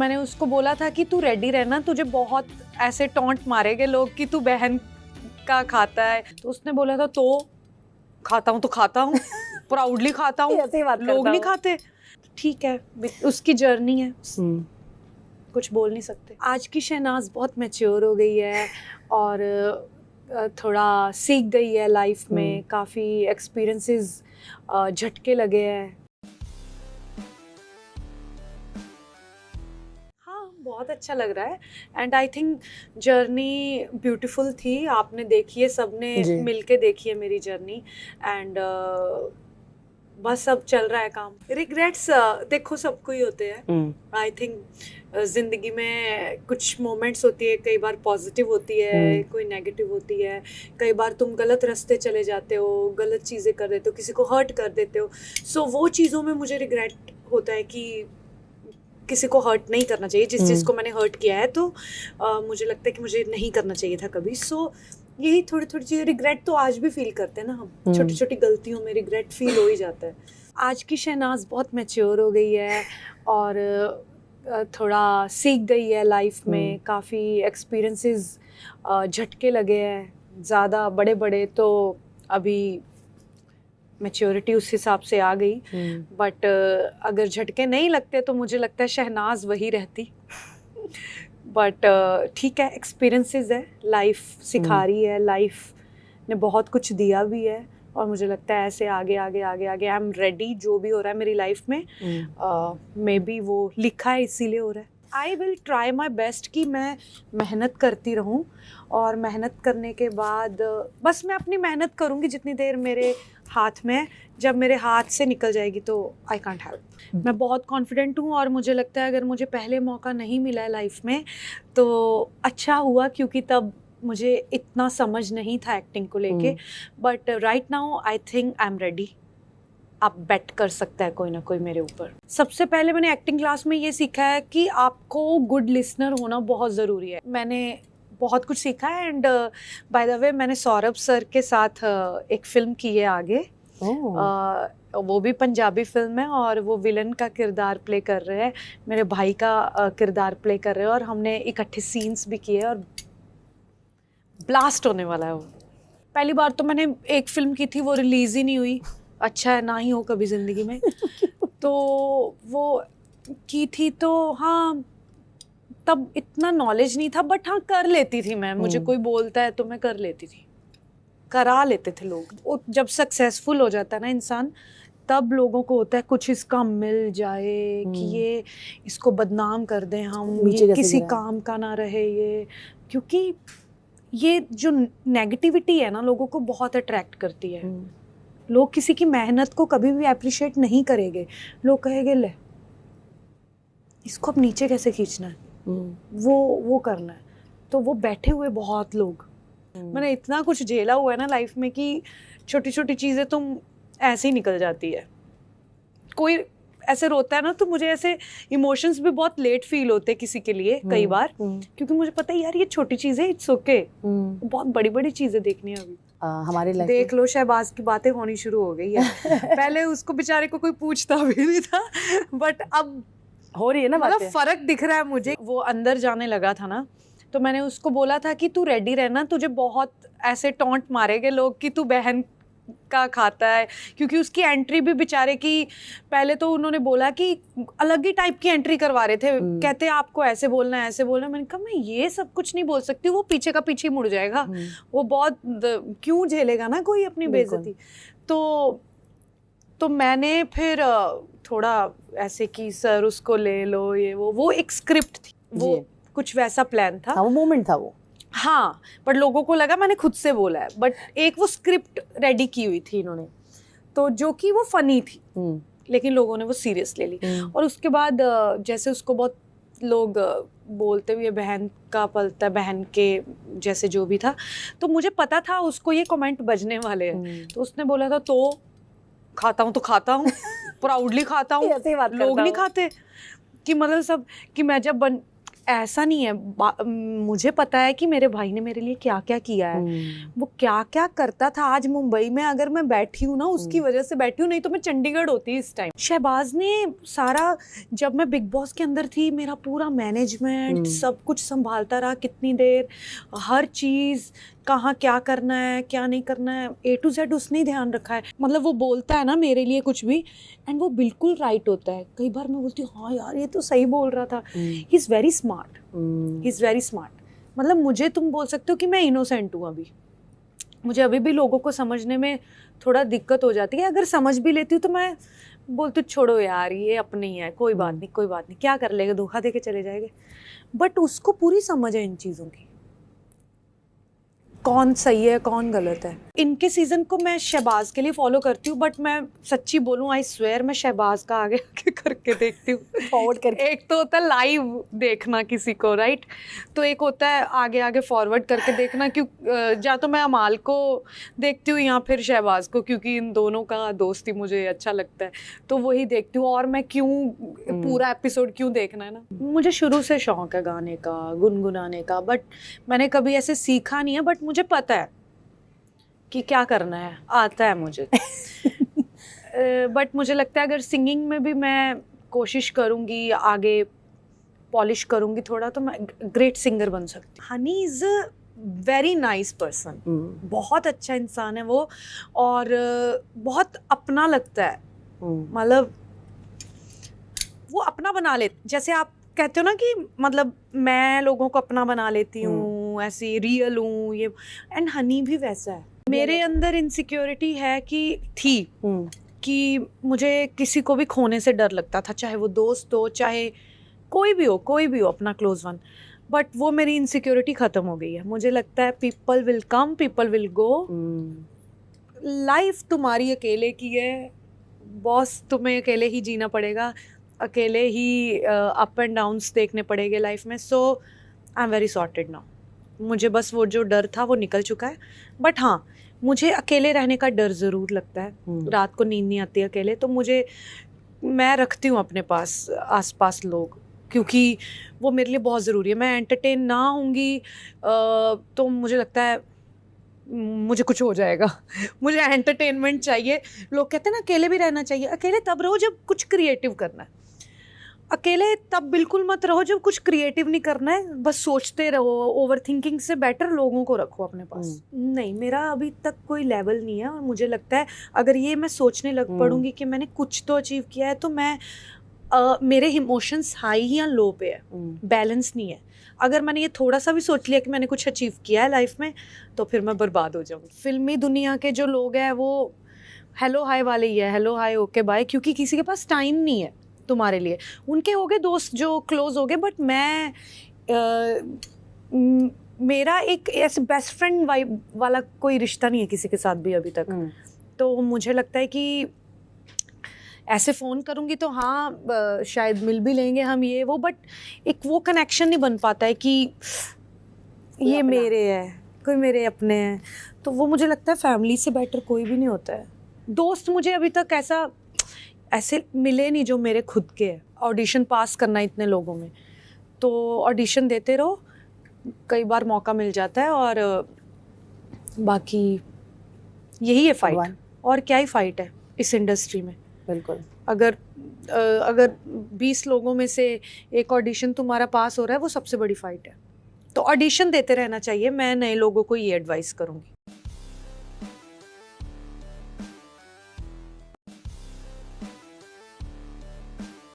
मैंने उसको बोला था कि तू रेडी रहना, तुझे बहुत ऐसे टॉन्ट मारेंगे लोग कि तू बहन का खाता है। तो उसने बोला था तो खाता हूँ तो खाता हूँ, प्राउडली खाता हूँ, लोग नहीं खाते। ठीक है, उसकी जर्नी है, कुछ बोल नहीं सकते। आज की शहनाज बहुत मैच्योर हो गई है और थोड़ा सीख गई है लाइफ में, काफ़ी एक्सपीरियंसेस झटके लगे हैं। हाँ, बहुत अच्छा लग रहा है and I think journey beautiful थी। आपने देखी है, सबने मिलके देखी है मेरी जर्नी एंड बस अब चल रहा है काम। रिग्रेट्स देखो सबको ही होते हैं। आई थिंक जिंदगी में कुछ मोमेंट्स होती है, कई बार पॉजिटिव होती है, कोई नेगेटिव होती है। कई बार तुम गलत रास्ते चले जाते हो, गलत चीज़ें कर देते हो, किसी को हर्ट कर देते हो। सो वो चीज़ों में मुझे रिग्रेट होता है कि किसी को हर्ट नहीं करना चाहिए। जिस चीज़ को मैंने हर्ट किया है तो मुझे लगता है कि मुझे नहीं करना चाहिए था कभी। सो यही थोड़ी थोड़ी चीज़ें, रिग्रेट तो आज भी फील करते हैं ना हम, छोटी छोटी गलतियों में रिग्रेट फील हो ही जाता है। आज की शहनाज बहुत मैच्योर हो गई है और थोड़ा सीख गई है लाइफ में, काफ़ी एक्सपीरियंसेस झटके लगे हैं, ज़्यादा बड़े बड़े तो अभी मैच्योरिटी उस हिसाब से आ गई। बट अगर झटके नहीं लगते तो मुझे लगता है शहनाज वही रहती। बट ठीक है, एक्सपीरियंसेस है, लाइफ सिखा रही है, लाइफ ने बहुत कुछ दिया भी है और मुझे लगता है ऐसे आगे आगे आगे आगे आई एम रेडी। जो भी हो रहा है मेरी लाइफ में मे बी वो लिखा है इसीलिए हो रहा है। I will try my best कि मैं मेहनत करती रहूं और मेहनत करने के बाद बस मैं अपनी मेहनत करूंगी जितनी देर मेरे हाथ में। जब मेरे हाथ से निकल जाएगी तो आई कांट हेल्प। मैं बहुत कॉन्फिडेंट हूँ और मुझे लगता है अगर मुझे पहले मौका नहीं मिला है लाइफ में तो अच्छा हुआ, क्योंकि तब मुझे इतना समझ नहीं था एक्टिंग को लेके। But right now I think I am ready. आप बेट कर सकता है कोई ना कोई मेरे ऊपर। सबसे पहले मैंने एक्टिंग क्लास में ये सीखा है कि आपको गुड लिसनर होना बहुत ज़रूरी है। मैंने बहुत कुछ सीखा है एंड बाय द वे मैंने सौरभ सर के साथ एक फिल्म की है आगे। वो भी पंजाबी फिल्म है और वो विलन का किरदार प्ले कर रहे हैं, मेरे भाई का किरदार प्ले कर रहे हैं और हमने इकट्ठे सीन्स भी किए और ब्लास्ट होने वाला है वो। पहली बार तो मैंने एक फिल्म की थी, वो रिलीज ही नहीं हुई। अच्छा है ना ही हो कभी ज़िंदगी में। तो वो की थी तो हाँ, तब इतना नॉलेज नहीं था बट हाँ कर लेती थी मैं। मुझे कोई बोलता है तो मैं कर लेती थी, करा लेते थे लोग। जब सक्सेसफुल हो जाता है ना इंसान तब लोगों को होता है कुछ इसका मिल जाए कि ये इसको बदनाम कर दें हम, ये किसी काम का ना रहे ये। क्योंकि ये जो नेगेटिविटी है ना लोगों को बहुत अट्रैक्ट करती है। लोग किसी की मेहनत को कभी भी अप्रिशिएट नहीं करेंगे। लोग कहेंगे ले इसको अब नीचे कैसे खींचना है, वो करना है। तो वो बैठे हुए बहुत लोग, मैंने इतना कुछ झेला हुआ है ना लाइफ में कि छोटी छोटी चीज़ें तुम ऐसे ही निकल जाती है। कोई ऐसे रोता है ना तो मुझे ऐसे इमोशंस भी बहुत लेट फील होते हैं किसी के लिए कई बार, क्योंकि मुझे पता है यार ये छोटी चीज़ है, इट्स ओके। बहुत बड़ी बड़ी चीज़ें देखनी है अभी हमारी लाइफ। देख लो शहबाज की बातें होनी शुरू हो गई है। पहले उसको बेचारे को कोई पूछता भी नहीं था बट अब हो रही है ना, मतलब फर्क दिख रहा है मुझे। वो अंदर जाने लगा था ना तो मैंने उसको बोला था कि तू रेडी रहना, तुझे बहुत ऐसे टॉन्ट मारेंगे लोग कि तू बहन का खाता है। क्योंकि उसकी एंट्री भी बेचारे की, पहले तो उन्होंने बोला कि अलग ही टाइप की एंट्री करवा रहे थे, कहते आपको ऐसे बोलना है ऐसे बोलना है। मैंने कहा मैं ये सब कुछ नहीं बोल सकती, वो पीछे का पीछे मुड़ जाएगा, वो बहुत क्यों झेलेगा ना कोई अपनी बेइज्जती। तो मैंने फिर थोड़ा ऐसे कि सर उसको ले लो ये वो एक स्क्रिप्ट थी, वो कुछ वैसा प्लान था, वो मोमेंट था वो। हाँ, बट लोगों को लगा मैंने खुद से बोला है, बट एक वो स्क्रिप्ट रेडी की हुई थी इन्होंने, तो जो कि वो फनी थी लेकिन लोगों ने वो सीरियस ले ली। और उसके बाद जैसे उसको बहुत लोग बोलते हुए बहन का पलता बहन के जैसे जो भी था, तो मुझे पता था उसको ये कमेंट बजने वाले हैं। तो उसने बोला था तो खाता हूँ तो खाता हूँ, प्राउडली खाता हूँ, लोग नहीं खाते। कि मतलब सब कि मैं जब ऐसा नहीं है, मुझे पता है कि मेरे भाई ने मेरे लिए क्या क्या किया है, वो क्या क्या करता था। आज मुंबई में अगर मैं बैठी हूँ ना, उसकी वजह से बैठी हूँ, नहीं तो मैं चंडीगढ़ होती इस टाइम। शहबाज ने सारा, जब मैं बिग बॉस के अंदर थी, मेरा पूरा मैनेजमेंट सब कुछ संभालता रहा, कितनी देर, हर चीज़, कहाँ क्या करना है क्या नहीं करना है, A to Z उसने ही ध्यान रखा है। मतलब वो बोलता है ना मेरे लिए कुछ भी, एंड वो बिल्कुल राइट होता है। कई बार मैं बोलती हूँ हाँ यार ये तो सही बोल रहा था। He is very smart, he is very smart. मतलब मुझे तुम बोल सकते हो कि मैं इनोसेंट हूँ अभी, मुझे अभी भी लोगों को समझने में थोड़ा दिक्कत हो जाती है। अगर समझ भी लेती हूँ तो मैं बोलती हूँ छोड़ो यार ये अपने ही है, कोई बात नहीं कोई बात नहीं, क्या कर लेगा, धोखा दे के चले जाएंगे। बट उसको पूरी समझ है इन चीज़ों की, कौन सही है कौन गलत है। इनके सीजन को मैं शहबाज के लिए फॉलो करती हूँ, बट मैं सच्ची बोलूँ आई स्वेयर मैं शहबाज का आगे आगे करके देखती हूँ, फॉरवर्ड करके। एक तो होता है लाइव देखना किसी को, राइट, तो एक होता है आगे आगे फॉरवर्ड करके देखना। क्यों, या तो मैं अमाल को देखती हूँ या फिर शहबाज को, क्योंकि इन दोनों का दोस्ती मुझे अच्छा लगता है, तो वही देखती हूँ। और मैं क्यों पूरा एपिसोड क्यों देखना है ना, मुझे शुरू से शौक है गाने का, गुनगुनाने का, बट मैंने कभी ऐसे सीखा नहीं है। बट मुझे पता है कि क्या करना है, आता है मुझे। बट मुझे लगता है अगर सिंगिंग में भी मैं कोशिश करूँगी, आगे पॉलिश करूँगी थोड़ा, तो मैं ग्रेट सिंगर बन सकती हूँ। Honey is a very nice person, बहुत अच्छा इंसान है वो, और बहुत अपना लगता है। मतलब वो अपना बना ले, जैसे आप कहते हो ना कि मतलब मैं लोगों को अपना बना लेती हूँ, ऐसी रियल हूँ ये, एंड हनी भी वैसा है। मेरे अंदर इनसिक्योरिटी है कि मुझे किसी को भी खोने से डर लगता था, चाहे वो दोस्त हो चाहे कोई भी हो अपना क्लोज वन। बट वो मेरी इनसिक्योरिटी ख़त्म हो गई है। मुझे लगता है people will come people will go, life तुम्हारी अकेले की है, बॉस तुम्हें अकेले ही जीना पड़ेगा, अकेले ही अप एंड डाउन्स देखने पड़ेंगे लाइफ में। So I am very sorted now. मुझे बस वो जो डर था वो निकल चुका है। बट हाँ, मुझे अकेले रहने का डर ज़रूर लगता है, रात को नींद नहीं आती अकेले, तो मैं रखती हूँ अपने पास आसपास लोग, क्योंकि वो मेरे लिए बहुत ज़रूरी है। मैं एंटरटेन ना होंगी तो मुझे लगता है मुझे कुछ हो जाएगा। मुझे एंटरटेनमेंट चाहिए। लोग कहते हैं ना अकेले भी रहना चाहिए, अकेले तब रहो जब कुछ क्रिएटिव करना है, अकेले तब बिल्कुल मत रहो जब कुछ क्रिएटिव नहीं करना है, बस सोचते रहो। ओवर थिंकिंग से बेटर लोगों को रखो अपने पास। नहीं, मेरा अभी तक कोई लेवल नहीं है, और मुझे लगता है अगर ये मैं सोचने लग पड़ूंगी कि मैंने कुछ तो अचीव किया है, तो मैं मेरे इमोशंस हाई या लो पे है, बैलेंस नहीं है। अगर मैंने ये थोड़ा सा भी सोच लिया कि मैंने कुछ अचीव किया है लाइफ में, तो फिर मैं बर्बाद हो जाऊँगी। फिल्मी दुनिया के जो लोग हैं वो हेलो हाय वाले ही है, हेलो हाय ओके बाय, क्योंकि किसी के पास टाइम नहीं है तुम्हारे लिए। उनके हो गए दोस्त जो क्लोज हो गए, बट मैं मेरा एक ऐसे बेस्ट फ्रेंड वाइब वाला कोई रिश्ता नहीं है किसी के साथ भी अभी तक। तो मुझे लगता है कि ऐसे फ़ोन करूँगी तो हाँ शायद मिल भी लेंगे हम ये वो, बट एक वो कनेक्शन नहीं बन पाता है कि ये मेरे है, कोई मेरे अपने हैं। तो वो मुझे लगता है फैमिली से बेटर कोई भी नहीं होता है। दोस्त मुझे अभी तक ऐसे मिले नहीं जो मेरे खुद के हैं। ऑडिशन पास करना इतने लोगों में, तो ऑडिशन देते रहो, कई बार मौका मिल जाता है, और बाकी यही है फाइट। और क्या ही फाइट है इस इंडस्ट्री में। बिल्कुल, अगर 20 लोगों में से एक ऑडिशन तुम्हारा पास हो रहा है, वो सबसे बड़ी फाइट है। तो ऑडिशन देते रहना चाहिए, मैं नए लोगों को ये एडवाइस करूँगी।